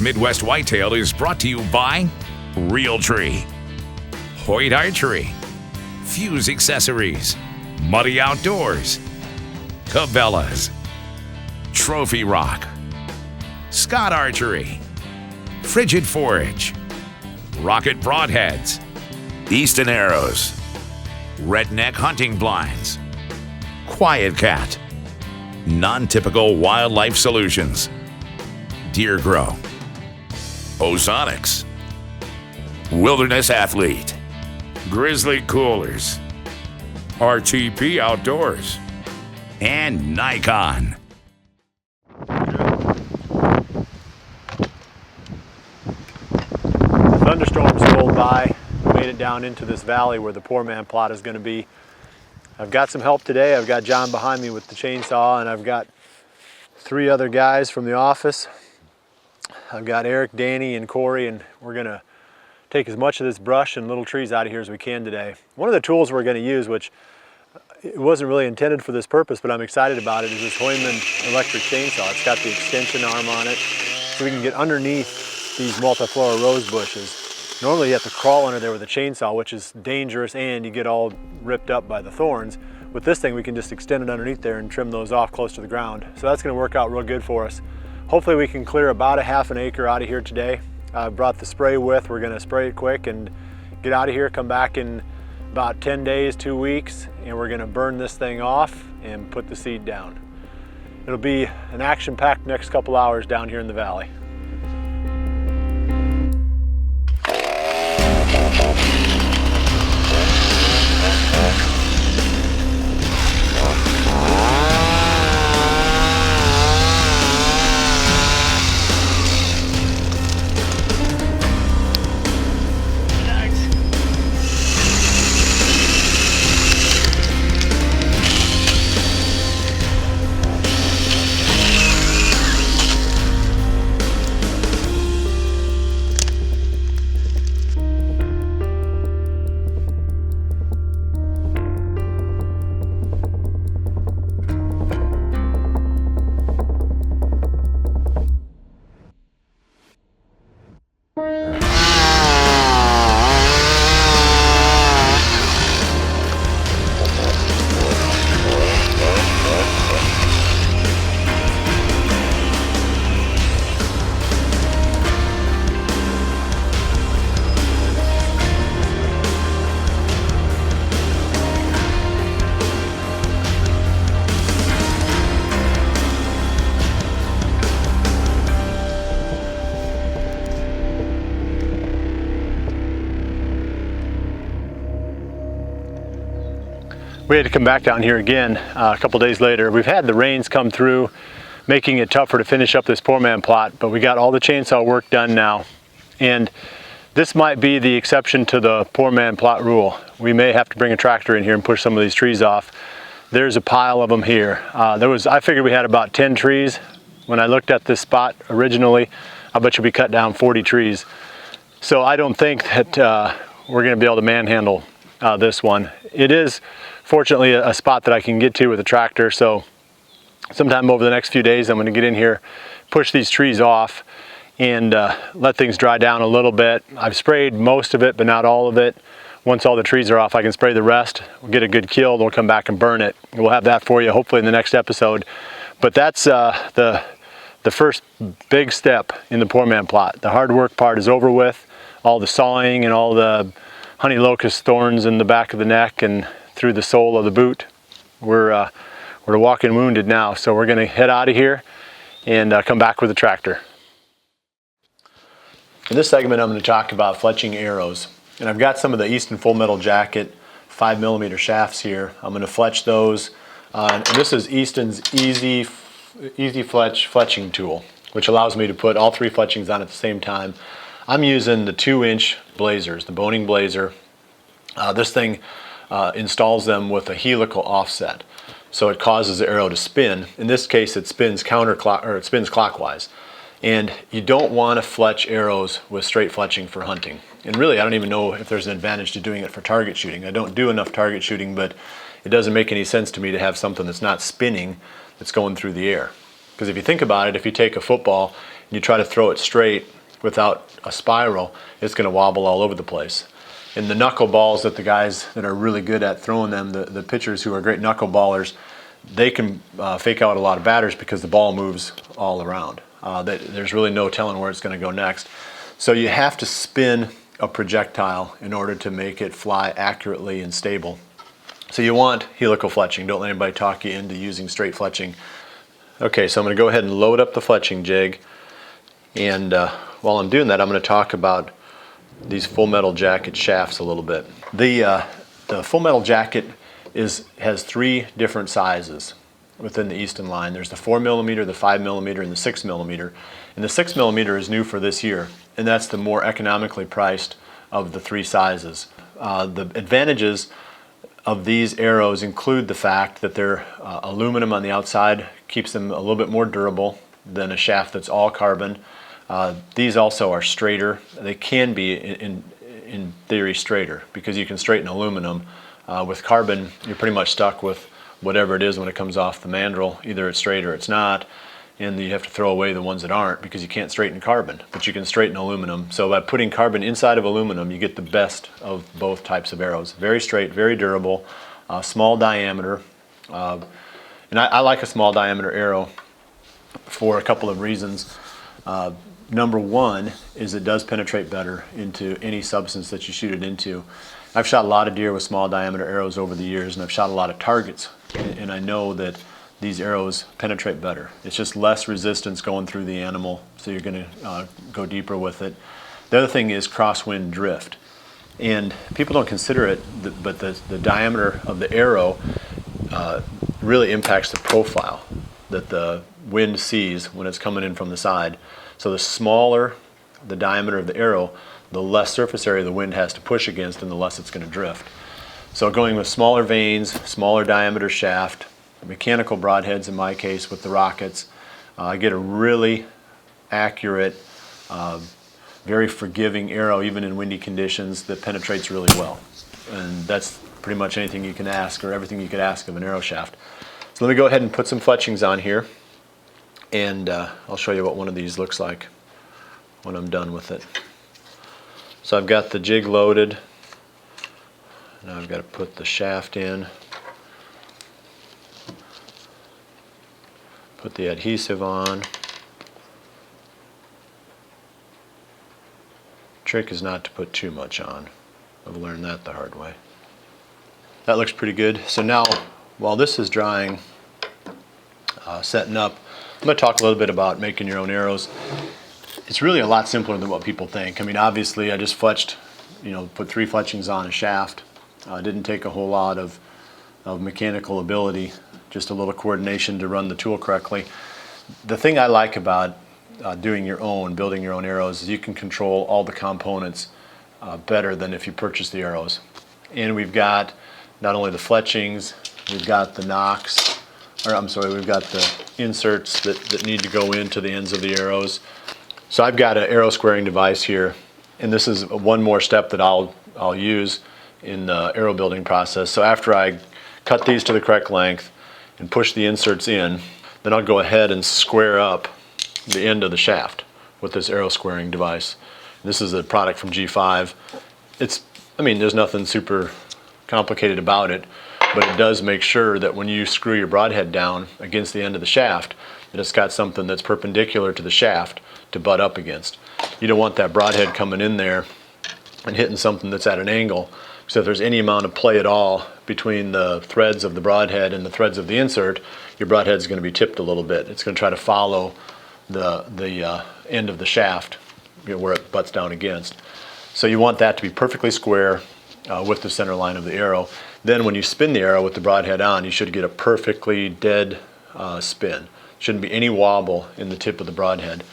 Midwest Whitetail is brought to you by Realtree, Hoyt Archery, Fuse Accessories, Muddy Outdoors, Cabela's, Trophy Rock, Scott Archery, Frigid Forage, Rocket Broadheads, Easton Arrows, Redneck Hunting Blinds, Quiet Cat, Non-Typical Wildlife Solutions, Deer Grow, Ozonics, Wilderness Athlete, Grizzly Coolers, RTP Outdoors, and Nikon. Thunderstorms rolled by, made it down into this valley where the poor man plot is going to be. I've got some help today. I've got John behind me with the chainsaw, and I've got 3 other guys from the office. I've got Erik, Danny, and Corey, and we're going to take as much of this brush and little trees out of here as we can today. One of the tools we're going to use, which it wasn't really intended for this purpose, but I'm excited about it, is this Heumann electric chainsaw. It's got the extension arm on it, so we can get underneath these multiflora rose bushes. Normally you have to crawl under there with a chainsaw, which is dangerous, and you get all ripped up by the thorns. With this thing, we can just extend it underneath there and trim those off close to the ground. So that's going to work out real good for us. Hopefully we can clear about a half an acre out of here today. I brought the spray with. We're going to spray it quick and get out of here, come back in about 10 days, 2 weeks, and we're going to burn this thing off and put the seed down. It'll be an action-packed next couple hours down here in the valley. We had to come back down here again a couple days later. We've had the rains come through, making it tougher to finish up this poor man plot, but we got all the chainsaw work done now. And this might be the exception to the poor man plot rule. We may have to bring a tractor in here and push some of these trees off. There's a pile of them here. I figured we had about 10 trees. When I looked at this spot originally, I bet you we cut down 40 trees. So I don't think that we're gonna be able to manhandle this one. It is fortunately a spot that I can get to with a tractor, so sometime over the next few days I'm going to get in here, push these trees off, and let things dry down a little bit. I've sprayed most of it, but not all of it. Once all the trees are off, I can spray the rest. We'll get a good kill, then we'll come back and burn it. We'll have that for you hopefully in the next episode. But that's the first big step in the poor man plot. The hard work part is over with. All the sawing and all the honey locust thorns in the back of the neck and through the sole of the boot. We're walking wounded now, so we're gonna head out of here and come back with a tractor. In this segment I'm going to talk about fletching arrows, and I've got some of the Easton Full Metal Jacket 5mm shafts here. I'm going to fletch those, and this is Easton's Easy Fletch fletching tool, which allows me to put all 3 fletchings on at the same time. I'm using the 2-inch blazers, the boning blazer. This thing installs them with a helical offset, so it causes the arrow to spin. In this case, it spins clockwise. And you don't want to fletch arrows with straight fletching for hunting. And really, I don't even know if there's an advantage to doing it for target shooting. I don't do enough target shooting, but it doesn't make any sense to me to have something that's not spinning, that's going through the air. Because if you think about it, if you take a football you try to throw it straight without a spiral, it's going to wobble all over the place. And the knuckleballs that the guys that are really good at throwing them, the pitchers who are great knuckleballers, they can fake out a lot of batters because the ball moves all around. There's really no telling where it's going to go next. So you have to spin a projectile in order to make it fly accurately and stable. So you want helical fletching. Don't let anybody talk you into using straight fletching. Okay, so I'm going to go ahead and load up the fletching jig. And while I'm doing that, I'm going to talk about these full metal jacket shafts a little bit. The full metal jacket has 3 different sizes within the Easton line. There's the 4mm, the 5mm, and the 6mm. And the 6mm is new for this year, and that's the more economically priced of the 3 sizes. The advantages of these arrows include the fact that they're aluminum on the outside, keeps them a little bit more durable than a shaft that's all carbon. These also are straighter. They can be, in theory, straighter because you can straighten aluminum. With carbon, you're pretty much stuck with whatever it is when it comes off the mandrel. Either it's straight or it's not, and you have to throw away the ones that aren't because you can't straighten carbon, but you can straighten aluminum. So by putting carbon inside of aluminum, you get the best of both types of arrows. Very straight, very durable, small diameter. And I like a small diameter arrow for a couple of reasons. Number one is it does penetrate better into any substance that you shoot it into. I've shot a lot of deer with small diameter arrows over the years, and I've shot a lot of targets, and I know that these arrows penetrate better. It's just less resistance going through the animal, so you're going to go deeper with it. The other thing is crosswind drift, and people don't consider it, but the diameter of the arrow really impacts the profile that the wind sees when it's coming in from the side. So the smaller the diameter of the arrow, the less surface area the wind has to push against and the less it's going to drift. So going with smaller vanes, smaller diameter shaft, mechanical broadheads in my case with the rockets, I get a really accurate, very forgiving arrow even in windy conditions that penetrates really well. And that's pretty much anything you can ask, or everything you could ask of an arrow shaft. So let me go ahead and put some fletchings on here, and I'll show you what one of these looks like when I'm done with it. So I've got the jig loaded. Now I've got to put the shaft in, put the adhesive on. Trick is not to put too much on. I've learned that the hard way. That looks pretty good. So now, while this is drying, setting up, I'm going to talk a little bit about making your own arrows. It's really a lot simpler than what people think. I mean, obviously, I just fletched, put 3 fletchings on a shaft. Didn't take a whole lot of mechanical ability, just a little coordination to run the tool correctly. The thing I like about building your own arrows, is you can control all the components better than if you purchase the arrows. And we've got not only the fletchings, we've got the nocks, we've got the inserts that need to go into the ends of the arrows. So I've got an arrow squaring device here, and this is one more step that I'll use in the arrow building process. So after I cut these to the correct length and push the inserts in, then I'll go ahead and square up the end of the shaft with this arrow squaring device. This is a product from G5. There's nothing super complicated about it, but it does make sure that when you screw your broadhead down against the end of the shaft, that it's got something that's perpendicular to the shaft to butt up against. You don't want that broadhead coming in there and hitting something that's at an angle. So if there's any amount of play at all between the threads of the broadhead and the threads of the insert, your broadhead's going to be tipped a little bit. It's going to try to follow the end of the shaft, where it butts down against. So you want that to be perfectly square with the center line of the arrow. Then when you spin the arrow with the broadhead on, you should get a perfectly dead spin. Shouldn't be any wobble in the tip of the broadhead.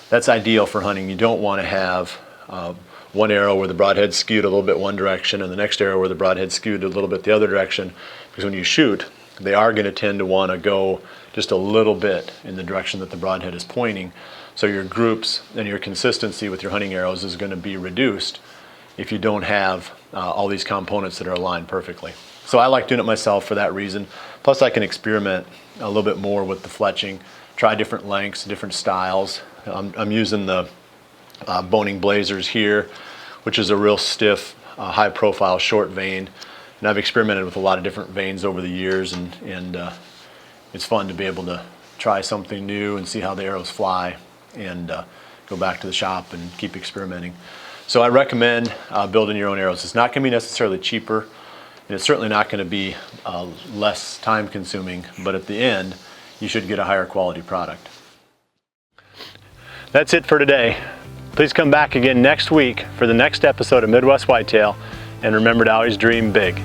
That's ideal for hunting. You don't want to have one arrow where the broadhead's skewed a little bit one direction and the next arrow where the broadhead's skewed a little bit the other direction, because when you shoot, they are going to tend to want to go just a little bit in the direction that the broadhead is pointing. So your groups and your consistency with your hunting arrows is going to be reduced if you don't have all these components that are aligned perfectly. So I like doing it myself for that reason. Plus I can experiment a little bit more with the fletching, try different lengths, different styles, I'm using the Boning Blazers here, which is a real stiff, high profile short vane. And I've experimented with a lot of different vanes over the years, and it's fun to be able to try something new and see how the arrows fly, and go back to the shop and keep experimenting. So I recommend building your own arrows. It's not going to be necessarily cheaper, and it's certainly not going to be less time consuming, but at the end you should get a higher quality product. That's it for today. Please come back again next week for the next episode of Midwest Whitetail, and remember to always dream big.